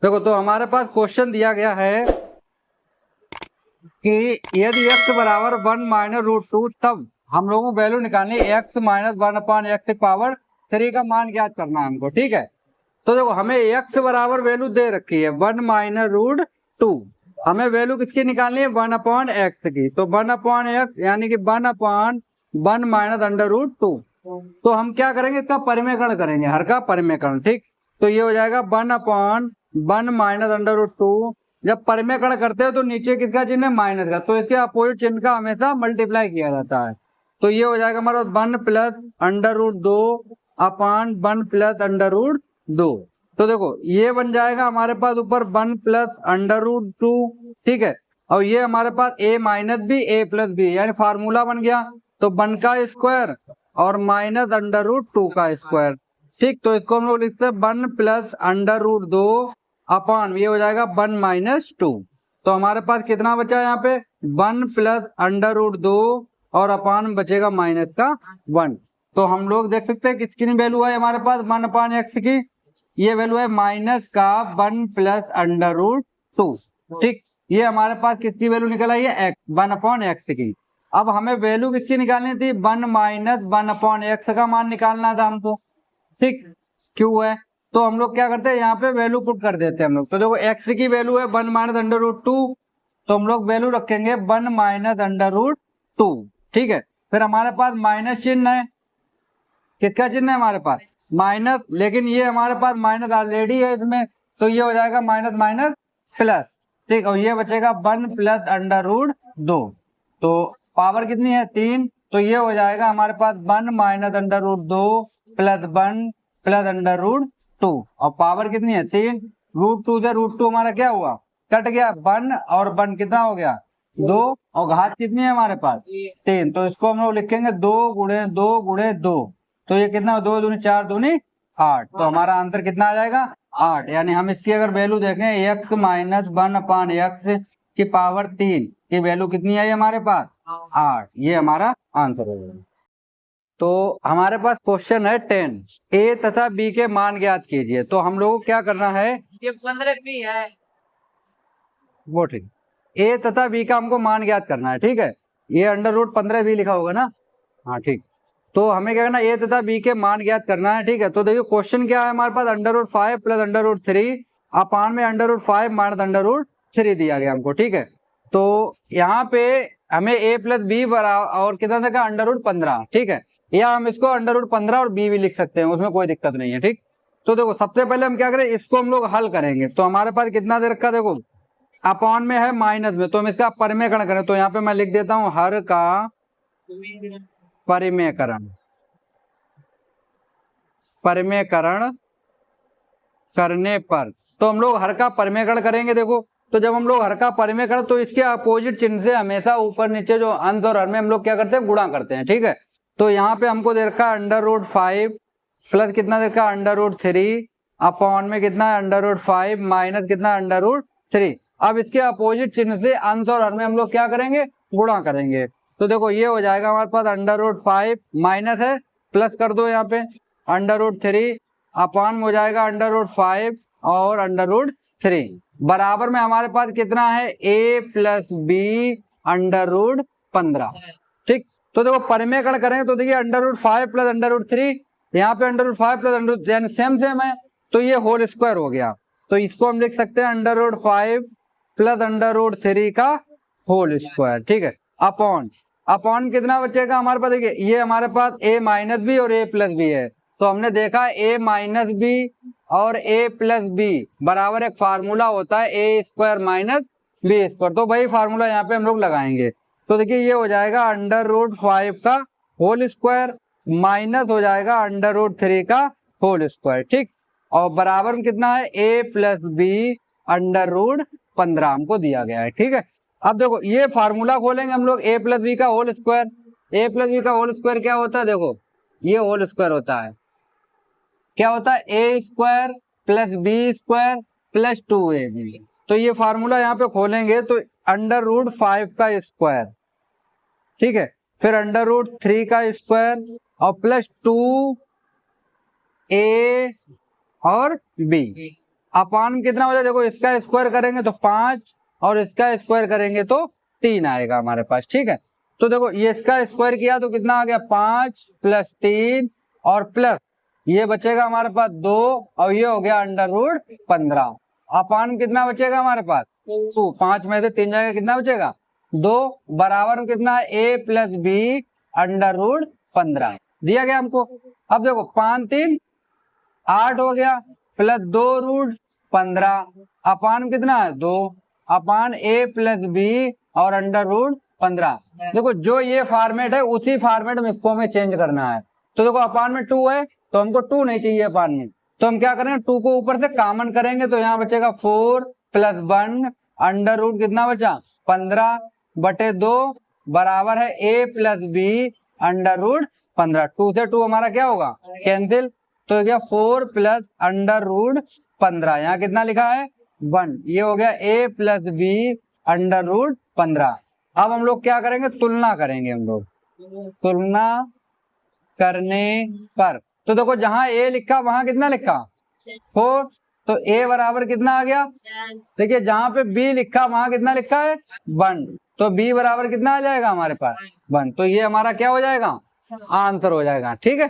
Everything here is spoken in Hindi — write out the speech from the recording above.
देखो तो हमारे पास क्वेश्चन दिया गया है कि यदि x बराबर 1 - √2 तब हम लोगों को वैल्यू निकालनी है x - 1/x³ का मान ज्ञात करना है हमको। ठीक है, तो देखो हमें x बराबर वैल्यू दे रखी है 1 - √2। हमें वैल्यू किसकी निकालनी है 1/x की, तो 1/x यानी कि 1/1 - √2। तो हम क्या करेंगे, इसका परिमेयकरण करेंगे, हर का परिमेयकरण। ठीक, तो ये हो जाएगा 1/1 - √2। जब परिमेयकरण करते हो तो नीचे किसका चिन्ह है, माइनस का, तो इसके अपोजिट चिन्ह का हमेशा मल्टीप्लाई किया जाता है। तो ये हो जाएगा हमारा 1 + √2 अपान 1 + √2। तो देखो ये बन जाएगा हमारे पास ऊपर 1 + √2। ठीक है, और ये हमारे पास a - b a + b यानी फार्मूला बन गया। तो 1 का स्क्वायर और माइनस √2 का स्क्वायर। ठीक, तो इसको हम लोग लिखते हैं 1 + √2 अपान ये हो जाएगा 1 - 2। तो हमारे पास कितना बचा है यहाँ पे 1 + √2 और अपान बचेगा माइनस का 1। तो हम लोग देख सकते हैं किसकी वैल्यू है हमारे पास 1/x की, ये वैल्यू है माइनस का 1 + √2। ठीक, ये हमारे पास किसकी वैल्यू निकल आई है 1/x की। अब हमें वैल्यू किसकी निकालनी थी 1 - 1/x का मान निकालना था हमको। ठीक, क्यों है, तो हम लोग क्या करते हैं यहाँ पे वैल्यू पुट कर देते हैं हम लोग। तो देखो x की वैल्यू है 1 - √2, तो हम लोग वैल्यू रखेंगे 1 - √2। ठीक है, फिर हमारे पास माइनस चिन्ह है, किसका चिन्ह है हमारे पास माइनस, लेकिन ये हमारे पास माइनस ऑलरेडी है इसमें, तो ये हो जाएगा माइनस माइनस प्लस। ठीक, और ये बचेगा 1 + √2। तो पावर कितनी है 3, तो ये हो जाएगा हमारे पास 1 - √2 + 1 + √2 और पावर कितनी है 3। √2 से √2 हमारा क्या हुआ, कट गया, 1 और 1 कितना हो गया 2, और घात कितनी है हमारे पास 3। तो इसको हम लोग लिखेंगे 2 × 2 × 2। तो ये कितना 2 दूनी 4 दूनी 8। तो हमारा आंसर कितना आ जाएगा 8। यानी हम इसकी अगर वैल्यू देखें x - 1/x की पावर 3 की वैल्यू कितनी आई हमारे पास 8। ये हमारा आंसर हो जाएगा। तो हमारे पास क्वेश्चन है 10, a तथा b के मान ज्ञात कीजिए। तो हम लोगों को क्या करना है, ये 15 भी है वो ठीक, a तथा b का हमको मान ज्ञात करना है। ठीक है, ये √15 भी लिखा होगा ना, हाँ ठीक। तो हमें क्या करना है a तथा b के मान ज्ञात करना है। ठीक है, तो देखिए क्वेश्चन क्या है हमारे पास √5 + √3 अपान में √5 - √3 दिया गया हमको। ठीक है, तो यहाँ पे हमें a + b बराबर और कितना देखा √15। ठीक है, या हम इसको √15 और b भी लिख सकते हैं, उसमें कोई दिक्कत नहीं है। ठीक, तो देखो सबसे पहले हम क्या करें, इसको हम लोग हल करेंगे। तो हमारे पास कितना दे रखा देखो, अपॉन में है माइनस में, तो हम इसका परिमेयकरण करें। तो यहाँ पे मैं लिख देता हूँ हर का परिमेयकरण, परिमेयकरण करने पर, तो हम लोग हर का परिमेयकरण करेंगे। देखो तो जब हम लोग हर का परिमेयकरण, तो इसके अपोजिट चिन्ह से हमेशा ऊपर नीचे जो अंश और हर में हम लोग क्या करते हैं गुणा करते हैं। ठीक है, तो यहाँ पे हमको दे रखा है √5 प्लस कितना दे रखा है √3 अपॉन में कितना है √5 माइनस कितना √3। अब इसके अपोजिट चिन्ह से अंश और हर में हम लोग क्या करेंगे गुणा करेंगे। तो देखो ये हो जाएगा हमारे पास √5 माइनस है, प्लस कर दो यहाँ पे √3 अपान हो जाएगा √5 और √3 बराबर में हमारे पास कितना है a + b √15। ठीक, तो देखो परिमेयकरण करेंगे तो देखिए √5 + √3, यहाँ पे √5 + यानी सेम सेम है, तो ये होल स्क्वायर हो गया। तो इसको हम लिख सकते हैं √5 + √3 का होल स्क्वायर। ठीक है, अपॉन अपॉन कितना बचेगा हमारे पास, देखिए ये हमारे पास a - b और a + b है। तो हमने देखा a - b और a + b बराबर एक फार्मूला होता है a² - b²। तो वही फार्मूला यहाँ पे हम लोग लगाएंगे। तो देखिए ये हो जाएगा √5 का होल स्क्वायर माइनस हो जाएगा √3 का होल स्क्वायर। ठीक, और बराबर में कितना है a + b √15 हमको दिया गया है। ठीक है, अब देखो ये फार्मूला खोलेंगे हम लोग a + b का होल स्क्वायर। a + b का होल स्क्वायर क्या होता है, देखो ये होल स्क्वायर होता है, क्या होता है a² + b² + 2ab। तो ये फार्मूला यहाँ पे खोलेंगे तो √5 का स्क्वायर, ठीक है, फिर √3 का स्क्वायर और +2a और b अपान कितना हो जाएगा, देखो इसका स्क्वायर करेंगे तो 5 और इसका स्क्वायर करेंगे तो 3 आएगा हमारे पास। ठीक है, तो देखो ये इसका स्क्वायर किया तो कितना आ गया 5 + 3 और प्लस ये बचेगा हमारे पास 2 और ये हो गया √15। अपान कितना बचेगा हमारे पास 2, 5 में से 3 जाएगा, कितना बचेगा 2 बराबर में कितना है a + b √15 दिया गया हमको। अब देखो 5 3 8 हो गया प्लस 2√15 अपान कितना है 2 अपान a + b और √15। देखो जो ये फॉर्मेट है उसी फॉर्मेट में इसको हमें चेंज करना है। तो देखो अपान में 2 है तो हमको 2 नहीं चाहिए अपान में, तो हम क्या करेंगे 2 को ऊपर से कॉमन करेंगे तो यहाँ बचेगा 4 + 1 अंडर रूट कितना बचा 15/2 बराबर है a + b √15। 2 से 2 हमारा क्या होगा कैंसिल, तो क्या 4 + √15 यहाँ कितना लिखा है 1, ये हो गया a + b √15। अब हम लोग क्या करेंगे तुलना करेंगे, हम लोग तुलना करने पर तो देखो जहां a लिखा वहां कितना लिखा 4, तो a बराबर कितना आ गया, देखिए जहां पे b लिखा वहां कितना लिखा है 1, तो b बराबर कितना आ जाएगा हमारे पास 1, तो ये हमारा क्या हो जाएगा आंसर हो जाएगा। ठीक है।